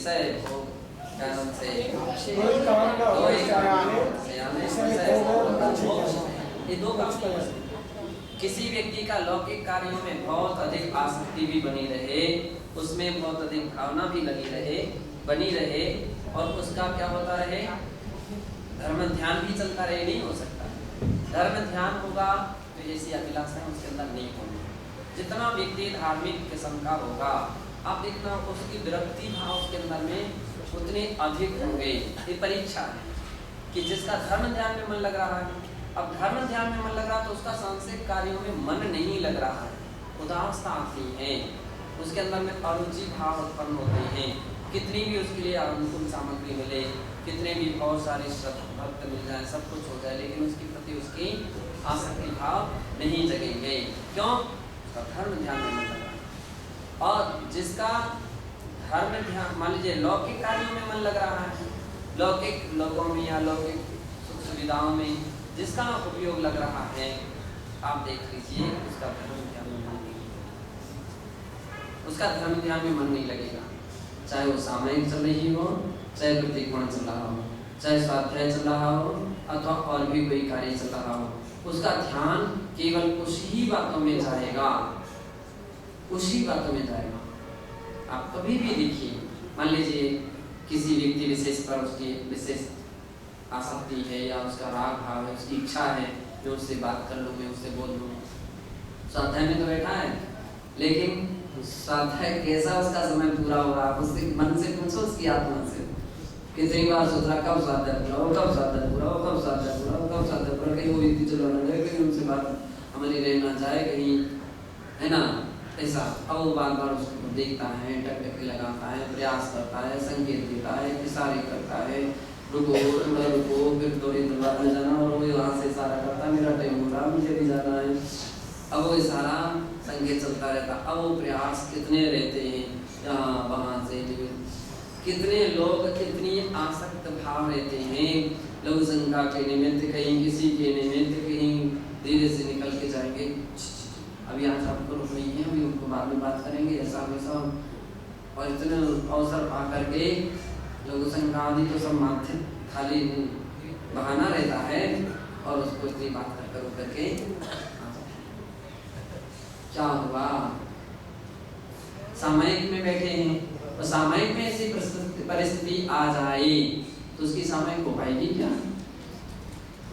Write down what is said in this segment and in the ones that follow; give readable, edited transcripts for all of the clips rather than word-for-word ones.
विषय भोग कर्म से ये दो काम। किसी व्यक्ति का लौकिक कार्यों में बहुत अधिक आसक्ति भी बनी रहे, उसमें बहुत अधिक भावना भी लगी रहे, बनी रहे, और उसका क्या होता रहे, धर्म ध्यान भी चलता रहे, नहीं हो सकता। धर्म ध्यान होगा तो जैसी अभिलाषा है उसके अंदर नहीं होगी। जितना व्यक्ति धार्मिक किस्म का होगा, आप देखना उसकी विरक्ति भाव उसके अंदर में उतने अधिक होंगे। ये परीक्षा है कि जिसका धर्म ध्यान में मन लग रहा है, अब धर्म ध्यान में मन लग रहा है तो उसका सांसारिक कार्यों में मन नहीं लग रहा है, उदासता आती है, उसके अंदर में अरुचि भाव उत्पन्न होते हैं। कितनी भी उसके लिए अनुकूल सामग्री मिले, कितने भी बहुत सारे भक्त मिल जाए, सब कुछ हो जाए, लेकिन उसके प्रति उसकी आसक्ति भाव नहीं जगेंगे। क्यों? उसका धर्म ध्यान में मन लग रहा है। और जिसका धर्म ध्यान, मान लीजिए लौकिक कार्यों में मन लग रहा है, लौकिक लोगों में या लौकिक सुख सुविधाओं में जिसका उपयोग लग रहा है, आप देख लीजिए उसका धर्म ध्यान में मन नहीं, उसका धर्म ध्यान में मन नहीं लगेगा। चाहे वो सामयिक चल रही हो, चाहे प्रतिकोण चल रहा हो, चाहे स्वाध्याय चल रहा हो, अथवा और भी कोई कार्य चल रहा हो, उसका ध्यान केवल उस ही बातों में जाएगा, उसी बातों में जाएगा। आप कभी भी देखिए, मान लीजिए किसी व्यक्ति विशेष पर उसकी विशेष आसक्ति है या उसका राग भाव है, उसकी इच्छा है मैं उससे बात कर लूँ, मैं उससे बोल लूँ, स्वाध्याय में तो बैठा है, लेकिन स्वाध्याय कैसा उसका समय पूरा हो रहा, उससे मन से पूछो, उसकी आत्मा से कितनी बार सोच रहा कब स्वाध्याय पूरा हो, कब स्वाध्याय पूरा हो, कब स्वाध्याय पूरा हो, कब स्वाध्याय पूरा, कहीं वो व्यक्ति चलो ना जाए, कहीं उनसे बात हमारी रह ना जाए, कहीं है ना, ऐसा। अब वो बार बार उसको देखता है, टक लगाता है, प्रयास करता है, संकेत देता है, इशारे करता है, रुको थोड़ा रुको, फिर थोड़ी दरबार में जाना, और वो वहाँ से इशारा करता है मेरा टाइम हो रहा, मुझे भी जाना है। अब वो इशारा संकेत चलता रहता। अब वो प्रयास कितने रहते हैं, यहाँ वहाँ से कितने लोग कितनी आसक्त भाव रहते हैं, लघु शंका के निमित्त कहीं, किसी के निमित्त कहीं धीरे से निकल के जाएंगे, अभी आज आपको रुक नहीं है, अभी उनको बाद में बात करेंगे, ऐसा वैसा, और इतने अवसर पा करके लघु शंका आदि तो सब माथे खाली बहाना रहता है, और उसको इतनी बात कर करके क्या हुआ, सामयिक में बैठे हैं, और सामयिक में ऐसी परिस्थिति आ जाए तो उसकी सामयिक हो पाएगी क्या?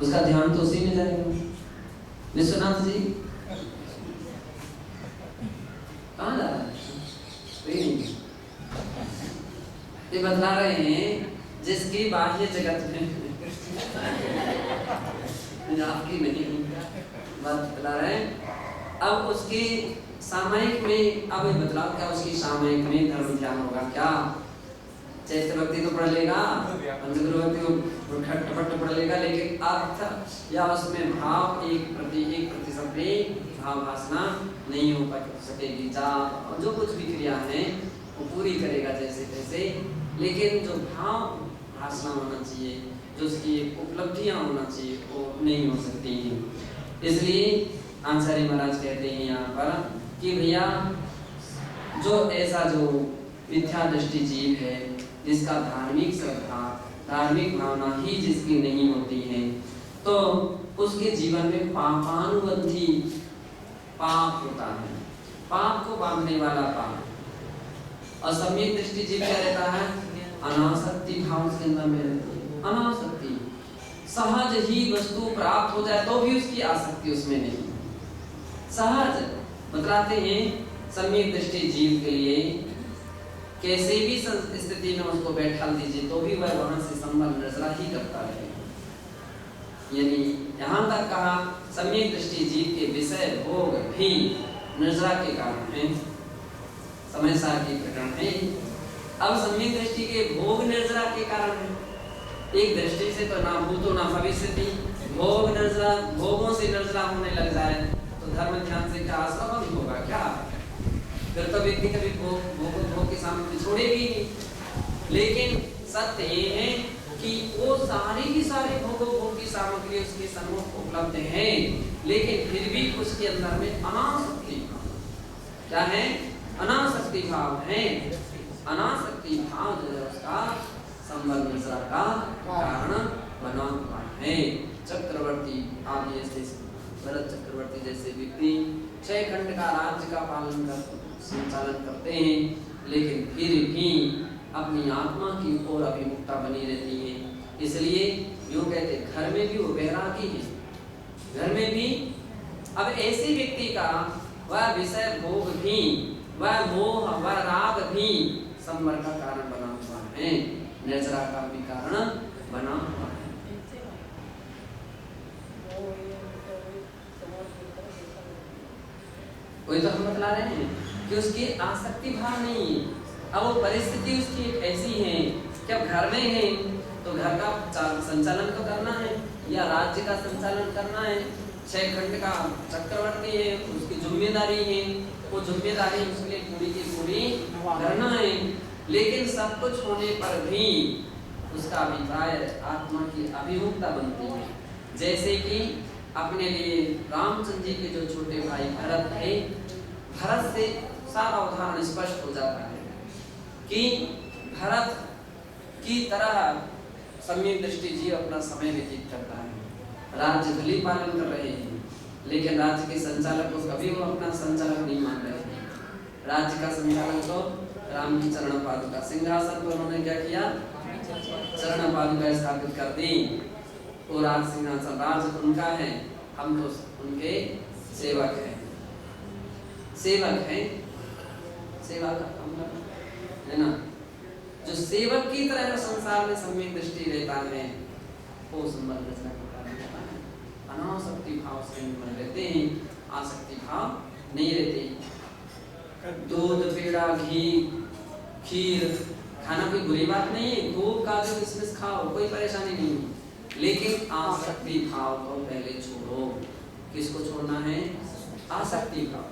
उसका ध्यान तो उसी में जाएगा। विश्वनाथ जी कहाँ जा रहा है? ये बतला रहे हैं जिसकी बाह्य जगत में आपकी नहीं बात बतला रहे हैं। अब उसकी सामयिक में, अब ये बदलाव क्या, उसकी सामयिक में धर्म ध्यान होगा क्या? चैत्र भक्ति तो पढ़ लेगा, पंचगुरु भक्ति को खटपट पढ़ लेगा, लेकिन अर्थ या उसमें भाव एक प्रतिशत भी भाव भाषणा नहीं हो सकेगी। और जो कुछ भी क्रिया है वो पूरी करेगा जैसे तैसे, लेकिन जो भाव भाषणा होना चाहिए, जो उसकी उपलब्धियां होना चाहिए, वो नहीं हो सकती है। इसलिए आचार्य महाराज कहते हैं यहाँ पर कि भैया जो ऐसा जो मिथ्या दृष्टि जीव है, जिसका धार्मिक श्रद्धा, धार्मिक भावना ही जिसकी नहीं होती है, तो उसके जीवन में पापानुबंधी पाप होता है, पाप को बांधने वाला पाप। और सम्यक दृष्टि जीव क्या रहता है? अनासक्ति भाव के अंदर में रहती है। अनासक्ति, सहज ही वस्तु प्राप्त हो जाए तो भी उसकी आसक्ति उसमें नहीं। सहज बतलाते हैं सम्यक दृष्टि जीव के लिए कैसे भी स्थिति में उसको बैठा दीजिए तो भी वह वहां से संबंध नजरा ही करता है। यानी यहाँ तक कहा सम्यक दृष्टि जीव के विषय भोग भी नजरा के कारण है, समय सार की प्रकरण है। अब सम्यक दृष्टि के भोग निर्जरा के कारण है। एक दृष्टि से तो ना भूतो ना भविष्य, भोग निर्जरा, भोगों से निर्जरा होने लग जाए तो धर्म ध्यान से क्या असंबंध होगा क्या? फिर तो व्यक्ति कभी भोग की सामग्री छोड़ेगी नहीं। लेकिन सत्य ये है कि वो सारी की सारी भोग की सामग्री उसके सम्मुख उपलब्ध है, लेकिन फिर भी उसके अंदर में अनासक्ति भाव, क्या है? अनासक्ति भाव है। अनासक्ति भाव जो है उसका संबंध निद्रा का कारण बना हुआ है। चक्रवर्ती आदि ऐसे भरत चक्रवर्ती जैसे व्यक्ति 6 खंड का राज्य का पालन कर संचालन करते हैं, लेकिन फिर भी अपनी आत्मा की ओर अभिमुखता बनी रहती है। इसलिए यूं कहते घर में भी वो बैरागी है, घर में भी। अब ऐसे व्यक्ति का वह विषय भोग भी, वह मोह, वह राग भी संवर का कारण बना हुआ है, निर्जरा का भी कारण बना हुआ है। वही तो हम बतला रहे हैं कि उसकी आसक्ति भाव नहीं है। अब वो परिस्थिति उसकी एक ऐसी है कि अब घर में है तो घर का संचालन तो करना है या राज्य का संचालन करना है। 6 खंड का चक्रवर्ती है, उसकी जिम्मेदारी है, वो जिम्मेदारी उसके लिए पूरी की पूरी करना है। लेकिन सब कुछ होने पर भी उसका अभिप्राय आत्मा की अभिमुखता बनती है। जैसे कि अपने लिए रामचंद्र जी के जो छोटे भाई भरत थे, भरत से सारा उदाहरण स्पष्ट हो जाता है कि भरत की तरह सम्यक दृष्टि जी अपना समय व्यतीत करता है। राज्य भली पालन कर रहे हैं, लेकिन राज्य के संचालक को कभी वो अपना संचालक नहीं मान रहे हैं। राज्य का संचालक तो राम की चरण पादुका, सिंहासन पर उन्होंने क्या किया, चरण पादुका स्थापित कर दी। वो राज सिंहासन राज उनका है, हम तो उनके सेवक हैं। सेवक है, सेवा का काम है ना। जो सेवक की तरह संसार में सम्यक दृष्टि रहता है वो संबंध रचना का कारण होता है। अनासक्ति भाव से निर्मल रहते हैं, आसक्ति भाव नहीं रहते। दूध, पेड़ा, घी, खीर खाना कोई बुरी बात नहीं है, खूब काजू किशमिश खाओ, कोई परेशानी नहीं है। लेकिन आसक्ति भाव को पहले छोड़ो। किसको छोड़ना है? आसक्ति भाव।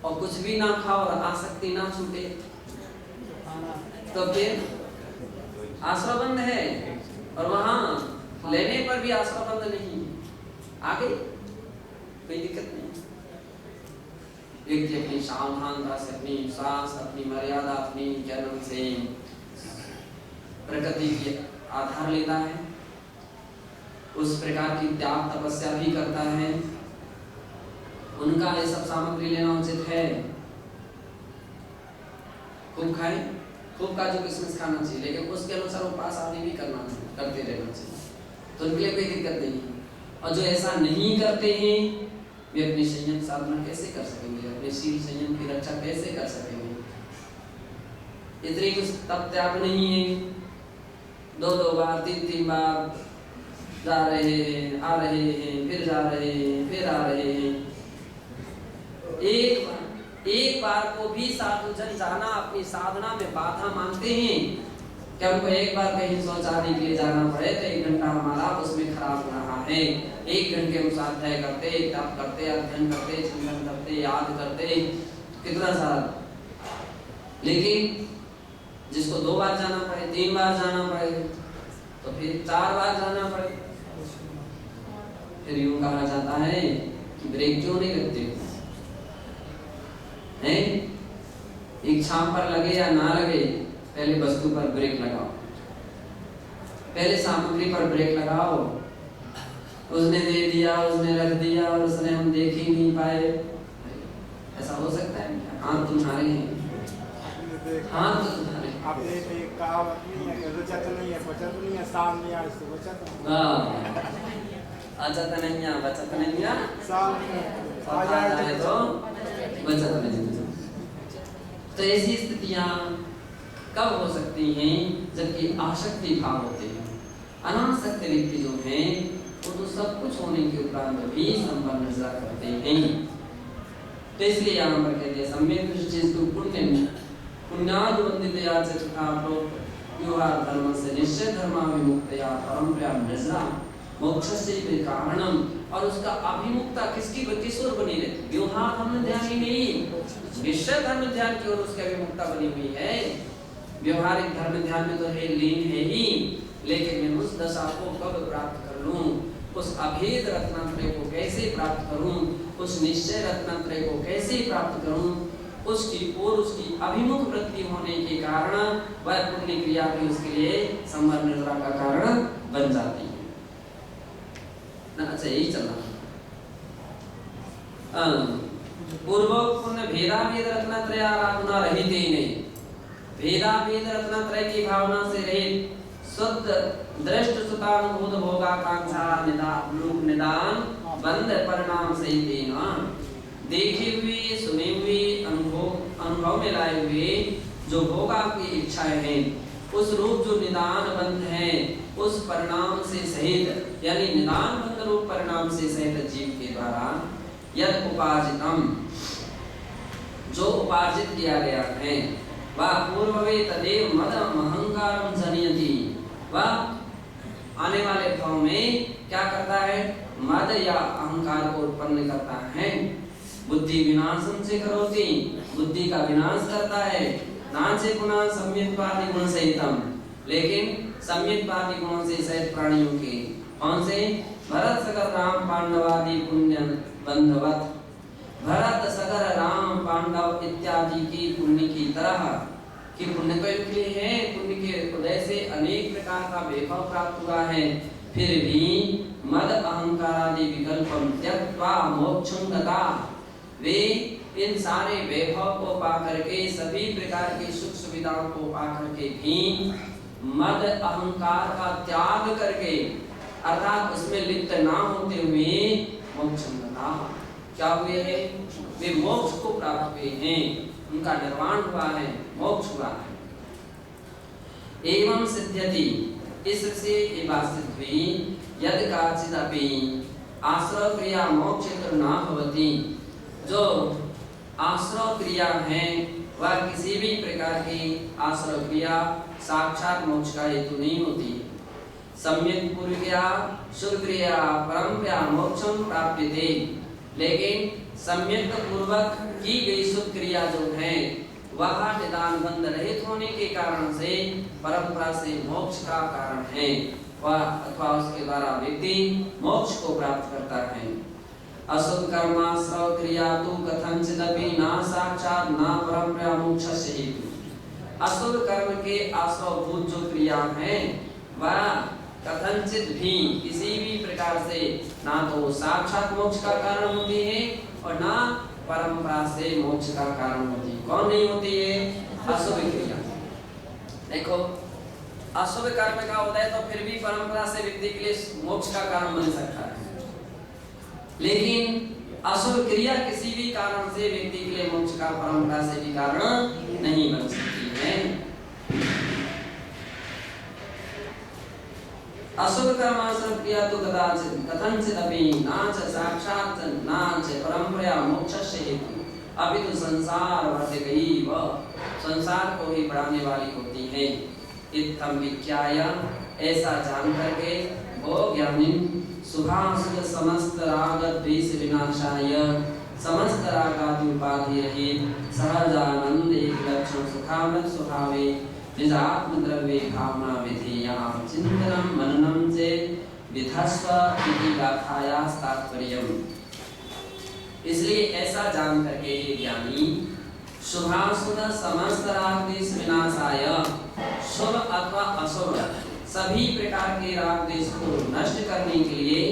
और कुछ भी ना खाओ और आसक्ति ना छूटे तो फिर आश्रयबंध है, और वहां लेने पर भी आश्रयबंध नहीं। आगे कोई दिक्कत नहीं। व्यक्ति अपनी सावधानता से, अपनी सांस, अपनी मर्यादा, अपनी जन्म से प्रकृति की आधार लेता है, उस प्रकार की त्याग तपस्या भी करता है। उनका ये सब सामग्री लेना उचित है। खूब खाए, खूब काजू किशमिश खाना चाहिए, लेकिन उसके अनुसार उपास आदि भी करते रहना चाहिए, तो उनके लिए कोई दिक्कत नहीं है। और जो ऐसा नहीं करते हैं वे अपनी संयम साधना कैसे कर सकेंगे, अपने शील संयम की रक्षा कैसे कर सकेंगे? इतनी कुछ तप त्याग नहीं है। 2-2 बार 3-3 बार जा रहे हैं, आ रहे हैं, फिर जा रहे हैं, फिर आ रहे हैं। एक बार को भी साधु जन जाना अपनी साधना में बाधा मानते हैं। क्या उनको एक बार कहीं शौचालय के लिए जाना पड़े तो 1 घंटा हमारा उसमें खराब हो रहा है। 1 घंटे अनुसार तय करते, तप करते, अध्ययन करते, चिंतन करते, याद करते, कितना सारा। लेकिन जिसको 2 बार जाना पड़े, 3 बार जाना पड़े, तो फिर 4 बार जाना पड़े, फिर यूं कहा जाता है कि ब्रेक क्यों नहीं लगते हैं? इच्छा पर लगे या ना लगे, पहले वस्तु पर ब्रेक लगाओ, पहले सामग्री पर ब्रेक लगाओ। उसने दे दिया, उसने रख दिया और उसने हम देख ही नहीं पाए, ऐसा हो सकता है? हाथ तुम्हारे हैं, हाथ तो तुम्हारे। आपने एक कहावत नहीं है, रुचत नहीं है, बचत नहीं है, साल नहीं है, इससे बचत है। अचत नहीं है, बचत नहीं है, साल आ जाए तो बचत नहीं। तो ऐसी स्थितियां कब हो सकती हैं? जबकि आसक्ति भाव होते हैं। अनासक्त व्यक्ति जो हैं वो तो सब कुछ होने के उपरांत भी संपन्न नजर करते हैं। तो इसलिए यहाँ पर कहते हैं सम्यक दृष्टि पुण्य पुण्यादुवंदितया च तथा व्यवहार धर्म से निश्चय धर्माभिमुक्तया परंपरा नजरा मोक्षस्य कारणम। और उसका अभिमुखता किसकी किस ओर बनी रहती? व्यवहार धर्म ध्यान ही नहीं, निश्चय धर्म ध्यान की ओर उसकी अभिमुखता बनी हुई है। व्यवहारिक धर्म ध्यान में तो है, लीन है ही, लेकिन मैं उस दशा को कब प्राप्त कर लूं, उस अभेद रत्नात्रय को कैसे प्राप्त करूं, उस निश्चय रत्नात्रय को कैसे प्राप्त करूं, उसकी और उसकी अभिमुख वृत्ति होने के कारण वह पुण्य क्रिया भी उसके लिए संवर निद्रा का कारण बन जाती है ना। अच्छा यही चलना पूर्व पुण्य भेदा भेद रत्नत्रय आराधना रहित ही नहीं, भेदा भेद रत्नत्रय की भावना से रहित शुद्ध दृष्ट सुतानुभूत भोगाकांक्षा निदान बंद परिणाम से देना, देखे हुए सुने हुए अनुभव में लाए हुए जो भोगा की इच्छाएं हैं उस रूप जो निदान बंद है उस परिणाम से सहित यानी निदान बंद रूप परिणाम से सहित जीव के द्वारा यद उपार्जितम जो उपार्जित किया गया है वह पूर्ववे तदेव मद अहंकारम जनयति, वह आने वाले भाव में क्या करता है, मद या अहंकार को उत्पन्न करता है। बुद्धि विनाशम से करोति, बुद्धि का विनाश करता है। नाचे पुनः सम्यक्वादि गुण सहितम, लेकिन सम्यक्वादि गुणों से सहित प्राणियों के कौन से, भरत सगर राम पांडवादि पुण्य बंधवत, भरत सगर राम पांडव इत्यादि की पुण्य की तरह कि पुण्य तो इसलिए है, पुण्य के उदय से अनेक प्रकार का वैभव प्राप्त हुआ है, फिर भी मद अहंकार आदि विकल्पम त्यक्त्वा मोक्षं गता, वे इन सारे वैभव को पा करके सभी प्रकार की सुख सुविधाओं को पा करके भी मद अहंकार का त्याग करके अर्थात उसमें लिप्त ना होते हुए मोक्षं गता क्या हुए हैं, वे मोक्ष को प्राप्त हुए हैं, उनका निर्वाण हुआ है, मोक्ष हुआ है। एवं सिद्ध्यति, इससे ये बात सिद्ध हुई, यदि काचिदपि आश्रव क्रिया मोक्षेत्र न भवति, जो आश्रव क्रिया है वह किसी भी प्रकार की आश्रव क्रिया साक्षात मोक्ष का हेतु नहीं होती। सम्यक पूर्वया शुभ क्रिया परम्परा मोक्षम प्राप्यते, लेकिन सम्यक पूर्वक की गई शुभ क्रिया जो है वह निदान बंध रहित होने के कारण से परंपरा से मोक्ष का कारण है, वह अथवा उसके द्वारा व्यक्ति मोक्ष को प्राप्त करता है। अशुभ कर्माश्रव क्रिया तो कथंचिदपि न साक्षात न परंपरा मोक्षस्य हेतु, अशुभ कर्म के आश्रव भूत जो क्रिया है वह कथंचित भी किसी भी प्रकार से ना तो साक्षात मोक्ष का कारण होती है और ना परंपरा से मोक्ष का कारण होती है। कौन नहीं होती है, अशुभ क्रिया। देखो अशुभ कर्म का उदय तो फिर भी परंपरा से व्यक्ति के लिए मोक्ष का कारण बन सकता है, लेकिन अशुभ क्रिया किसी भी कारण से व्यक्ति के लिए मोक्ष का परंपरा से भी कारण नहीं बन सकती है। अशुभ कर्माश्रव क्रिया तो कदाचित कथंचिदपि न च साक्षात् न च परंपरा मोक्षस्य हेतु, अभी तो संसार वर्धकैव, संसार को ही बढ़ाने वाली होती है। इत्थं विज्ञाय, ऐसा जान करके वो ज्ञानी शुभाशुभ समस्त राग द्वेष विनाशाय, समस्त रागादि उपाधि रहित सहजानंद एक लक्षण सुखामृत स्वभावे निज आत्मद्रव्य भावना विधेया चिंतनम मननम से विधस्व इति गाथायाः तात्पर्यम्। इसलिए ऐसा जान करके ये ज्ञानी शुभाशुभ समस्त राग द्वेष विनाशाय, शुभ अथवा अशुभ सभी प्रकार के राग द्वेष को नष्ट करने के लिए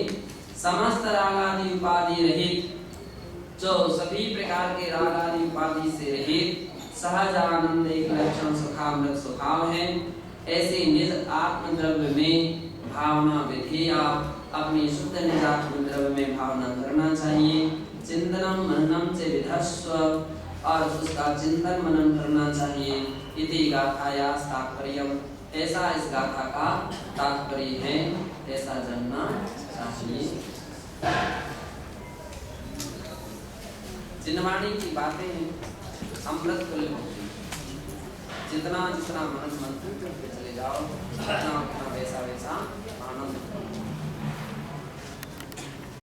समस्त राग आदि उपाधि रहित, जो सभी प्रकार के राग आदि उपाधि से रहित सहज आनंद एक लक्षण सुखामृत स्वभाव है, ऐसे निज आत्म द्रव्य में भावना विधेया, अपनी शुद्ध निज आत्म द्रव्य में भावना करना चाहिए। चिंतनम मननम से विधस्व, और उसका चिंतन मनन करना चाहिए। इति गाथायाः तात्पर्यम्, ऐसा इस गाथा का तात्पर्य है, ऐसा जानना चाहिए। जिनवाणी की बातें हैं अमृत तुल्य होती, जितना जितना मनन मंत्र चले जाओ उतना उतना वैसा वैसा आनंद